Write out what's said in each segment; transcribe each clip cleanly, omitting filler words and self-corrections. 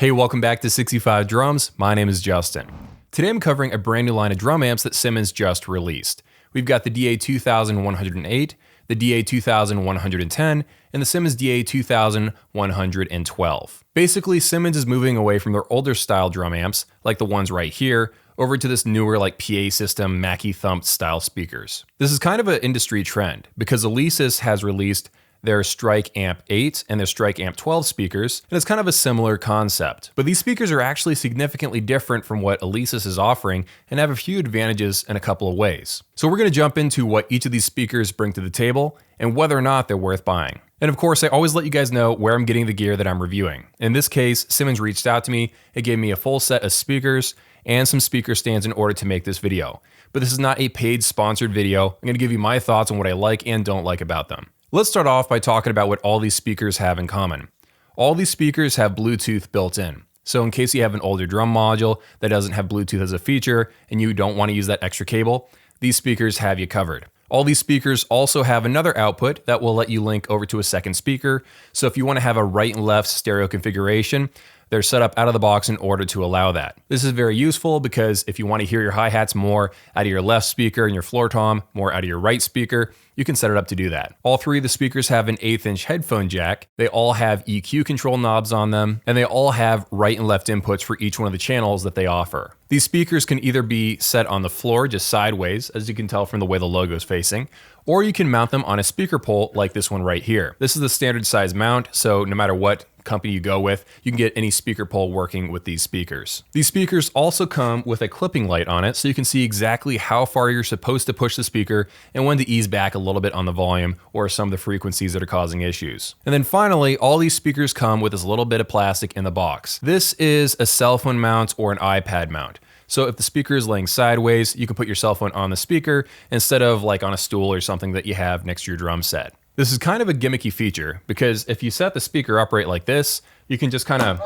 Hey, welcome back to 65 Drums. My name is Justin. Today I'm covering a brand new line of drum amps that Simmons just released. We've got the DA2108, the DA2110, and the Simmons DA2112. Basically, Simmons is moving away from their older style drum amps, like the ones right here, over to this newer like PA system, Mackie Thump style speakers. This is kind of an industry trend because Alesis has released their Strike Amp 8 and their Strike Amp 12 speakers, and it's kind of a similar concept. But these speakers are actually significantly different from what Alesis is offering and have a few advantages in a couple of ways. So we're going to jump into what each of these speakers bring to the table and whether or not they're worth buying. And of course, I always let you guys know where I'm getting the gear that I'm reviewing. In this case, Simmons reached out to me and gave me a full set of speakers and some speaker stands in order to make this video. But this is not a paid sponsored video. I'm going to give you my thoughts on what I like and don't like about them. Let's start off by talking about what all these speakers have in common. All these speakers have Bluetooth built in. So in case you have an older drum module that doesn't have Bluetooth as a feature and you don't want to use that extra cable, these speakers have you covered. All these speakers also have another output that will let you link over to a second speaker. So if you want to have a right and left stereo configuration, they're set up out of the box in order to allow that. This is very useful because if you want to hear your hi-hats more out of your left speaker and your floor tom more out of your right speaker, you can set it up to do that. All three of the speakers have an 1/8" headphone jack. They all have EQ control knobs on them, and they all have right and left inputs for each one of the channels that they offer. These speakers can either be set on the floor just sideways, as you can tell from the way the logo is facing, or you can mount them on a speaker pole like this one right here. This is the standard size mount, so no matter what company you go with, you can get any speaker pole working with these speakers. These speakers also come with a clipping light on it, so you can see exactly how far you're supposed to push the speaker and when to ease back a little bit on the volume or some of the frequencies that are causing issues. And then finally, all these speakers come with this little bit of plastic in the box. This is a cell phone mount or an iPad mount. So if the speaker is laying sideways, you can put your cell phone on the speaker instead of like on a stool or something that you have next to your drum set. This is kind of a gimmicky feature because if you set the speaker upright like this, you can just kind of...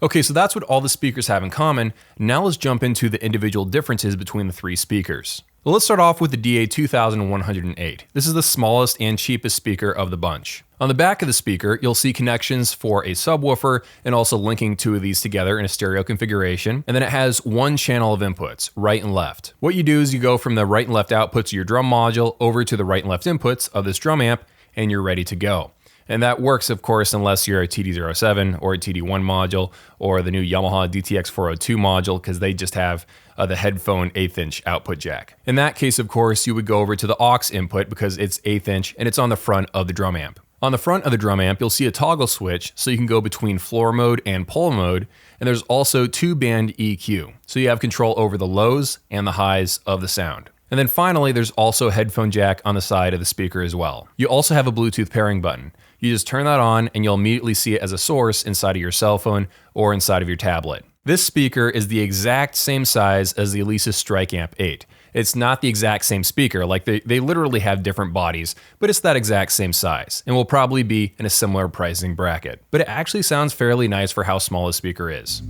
Okay, so that's what all the speakers have in common. Now let's jump into the individual differences between the three speakers. Well, let's start off with the DA2108. This is the smallest and cheapest speaker of the bunch. On the back of the speaker, you'll see connections for a subwoofer and also linking two of these together in a stereo configuration. And then it has one channel of inputs, right and left. What you do is you go from the right and left outputs of your drum module over to the right and left inputs of this drum amp, and you're ready to go. And that works, of course, unless you're a TD07 or a TD1 module or the new Yamaha DTX402 module, because they just have the headphone 1/8" output jack. In that case, of course, you would go over to the aux input because it's 1/8" and it's on the front of the drum amp. On the front of the drum amp, you'll see a toggle switch so you can go between floor mode and pole mode, and there's also 2-band EQ. So you have control over the lows and the highs of the sound. And then finally, there's also a headphone jack on the side of the speaker as well. You also have a Bluetooth pairing button. You just turn that on and you'll immediately see it as a source inside of your cell phone or inside of your tablet. This speaker is the exact same size as the Alesis Strike Amp 8. It's not the exact same speaker, like they literally have different bodies, but it's that exact same size and will probably be in a similar pricing bracket. But it actually sounds fairly nice for how small the speaker is.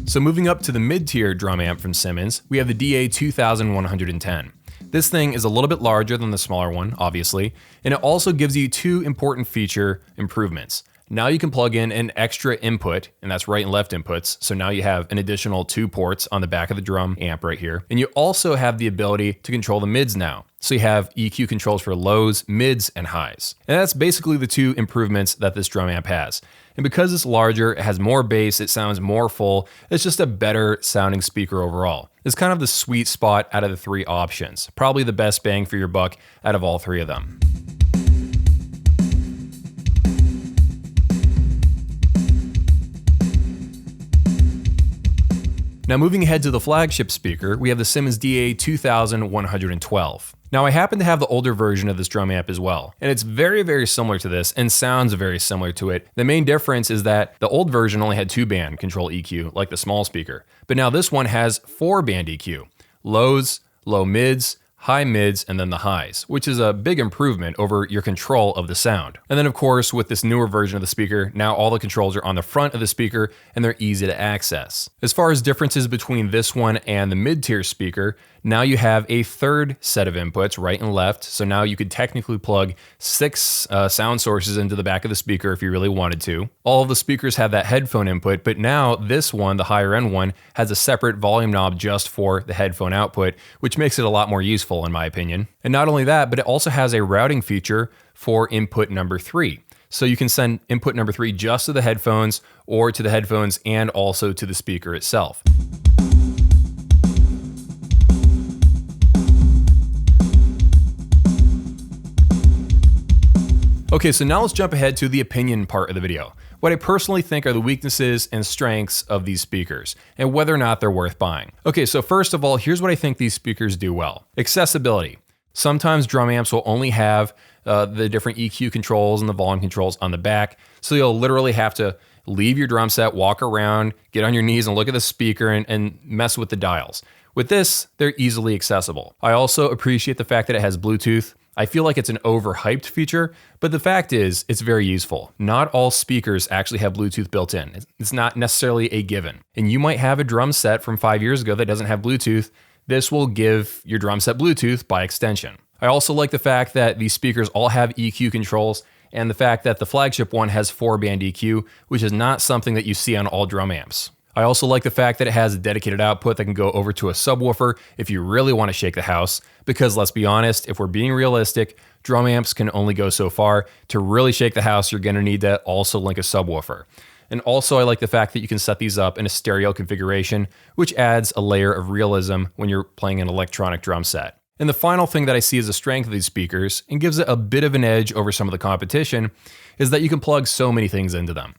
So moving up to the mid-tier drum amp from Simmons, we have the DA2110. This thing is a little bit larger than the smaller one, obviously, and it also gives you two important feature improvements. Now you can plug in an extra input, and that's right and left inputs, so now you have an additional 2 ports on the back of the drum amp right here. And you also have the ability to control the mids now. So you have EQ controls for lows, mids, and highs. And that's basically the two improvements that this drum amp has. And because it's larger, it has more bass, it sounds more full, it's just a better sounding speaker overall. It's kind of the sweet spot out of the three options. Probably the best bang for your buck out of all three of them. Now moving ahead to the flagship speaker, we have the Simmons DA2112. Now I happen to have the older version of this drum amp as well, and it's very, very similar to this and sounds very similar to it. The main difference is that the old version only had 2-band control EQ, like the small speaker, but now this one has 4-band EQ, lows, low mids, high mids, and then the highs, which is a big improvement over your control of the sound. And then of course, with this newer version of the speaker, now all the controls are on the front of the speaker and they're easy to access. As far as differences between this one and the mid-tier speaker, Now you have a third set of inputs, right and left. So now you could technically plug 6 sound sources into the back of the speaker if you really wanted to. All of the speakers have that headphone input, but now this one, the higher end one, has a separate volume knob just for the headphone output, which makes it a lot more useful in my opinion. And not only that, but it also has a routing feature for input number 3. So you can send input number 3 just to the headphones or to the headphones and also to the speaker itself. Okay, so now let's jump ahead to the opinion part of the video. What I personally think are the weaknesses and strengths of these speakers, and whether or not they're worth buying. Okay, so first of all, here's what I think these speakers do well. Accessibility. Sometimes drum amps will only have the different EQ controls and the volume controls on the back, so you'll literally have to leave your drum set, walk around, get on your knees and look at the speaker and mess with the dials. With this, they're easily accessible. I also appreciate the fact that it has Bluetooth. I feel like it's an overhyped feature, but the fact is, it's very useful. Not all speakers actually have Bluetooth built in. It's not necessarily a given. And you might have a drum set from 5 years ago that doesn't have Bluetooth. This will give your drum set Bluetooth by extension. I also like the fact that these speakers all have EQ controls and the fact that the flagship one has 4-band EQ, which is not something that you see on all drum amps. I also like the fact that it has a dedicated output that can go over to a subwoofer if you really want to shake the house, because let's be honest, if we're being realistic, drum amps can only go so far. To really shake the house, you're going to need to also link a subwoofer. And also I like the fact that you can set these up in a stereo configuration, which adds a layer of realism when you're playing an electronic drum set. And the final thing that I see as a strength of these speakers, and gives it a bit of an edge over some of the competition, is that you can plug so many things into them.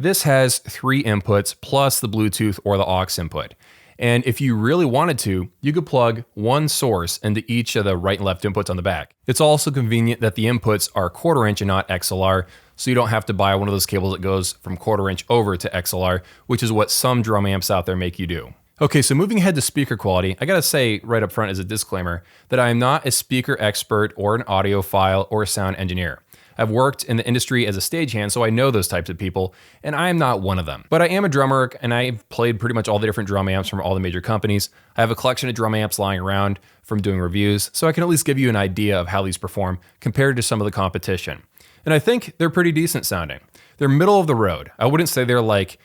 This has 3 inputs plus the Bluetooth or the aux input. And if you really wanted to, you could plug one source into each of the right and left inputs on the back. It's also convenient that the inputs are 1/4 inch and not XLR, so you don't have to buy one of those cables that goes from 1/4 inch over to XLR, which is what some drum amps out there make you do. Okay, so moving ahead to speaker quality, I gotta say right up front as a disclaimer that I am not a speaker expert or an audiophile or a sound engineer. I've worked in the industry as a stagehand, so I know those types of people, and I am not one of them. But I am a drummer, and I've played pretty much all the different drum amps from all the major companies. I have a collection of drum amps lying around from doing reviews, so I can at least give you an idea of how these perform compared to some of the competition. And I think they're pretty decent sounding. They're middle of the road. I wouldn't say they're like,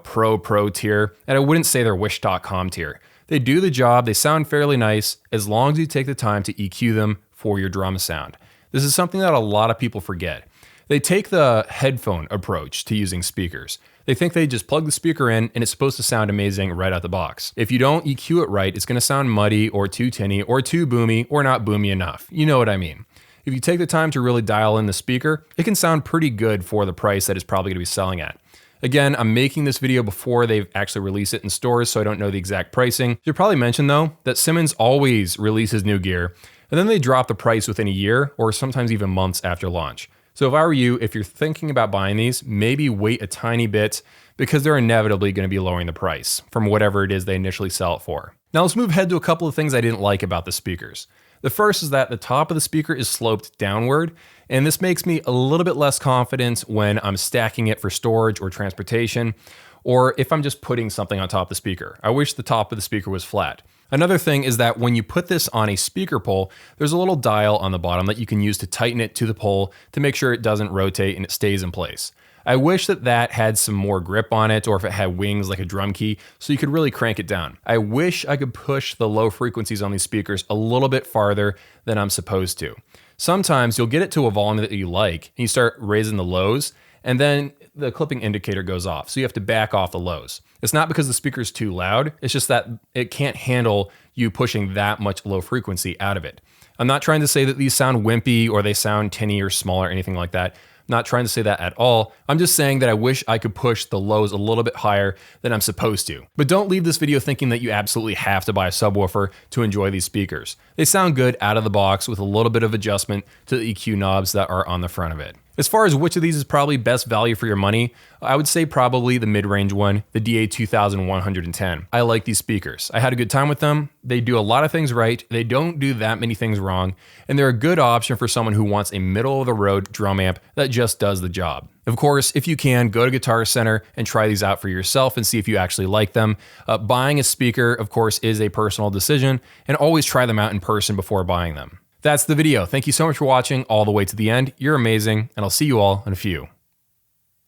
pro tier, and I wouldn't say they're Wish.com tier. They do the job, they sound fairly nice, as long as you take the time to EQ them for your drum sound. This is something that a lot of people forget. They take the headphone approach to using speakers. They think they just plug the speaker in and it's supposed to sound amazing right out the box. If you don't EQ it right, it's gonna sound muddy or too tinny or too boomy or not boomy enough. You know what I mean. If you take the time to really dial in the speaker, it can sound pretty good for the price that it's probably gonna be selling at. Again, I'm making this video before they've actually released it in stores, so I don't know the exact pricing. Should probably mention though, that Simmons always releases new gear, and then they drop the price within a year or sometimes even months after launch. So if I were you, if you're thinking about buying these, maybe wait a tiny bit because they're inevitably going to be lowering the price from whatever it is they initially sell it for. Now let's move ahead to a couple of things I didn't like about the speakers. The first is that the top of the speaker is sloped downward, and this makes me a little bit less confident when I'm stacking it for storage or transportation, or if I'm just putting something on top of the speaker. I wish the top of the speaker was flat. Another thing is that when you put this on a speaker pole, there's a little dial on the bottom that you can use to tighten it to the pole to make sure it doesn't rotate and it stays in place. I wish that that had some more grip on it, or if it had wings like a drum key, so you could really crank it down. I wish I could push the low frequencies on these speakers a little bit farther than I'm supposed to. Sometimes you'll get it to a volume that you like, and you start raising the lows, and then the clipping indicator goes off, so you have to back off the lows. It's not because the speaker's too loud, it's just that it can't handle you pushing that much low frequency out of it. I'm not trying to say that these sound wimpy or they sound tinny or small or anything like that. Not trying to say that at all. I'm just saying that I wish I could push the lows a little bit higher than I'm supposed to. But don't leave this video thinking that you absolutely have to buy a subwoofer to enjoy these speakers. They sound good out of the box with a little bit of adjustment to the EQ knobs that are on the front of it. As far as which of these is probably best value for your money, I would say probably the mid-range one, the DA2110. I like these speakers. I had a good time with them. They do a lot of things right. They don't do that many things wrong. And they're a good option for someone who wants a middle-of-the-road drum amp that just does the job. Of course, if you can, go to Guitar Center and try these out for yourself and see if you actually like them. Buying a speaker, of course, is a personal decision, and always try them out in person before buying them. That's the video. Thank you so much for watching all the way to the end. You're amazing, and I'll see you all in a few.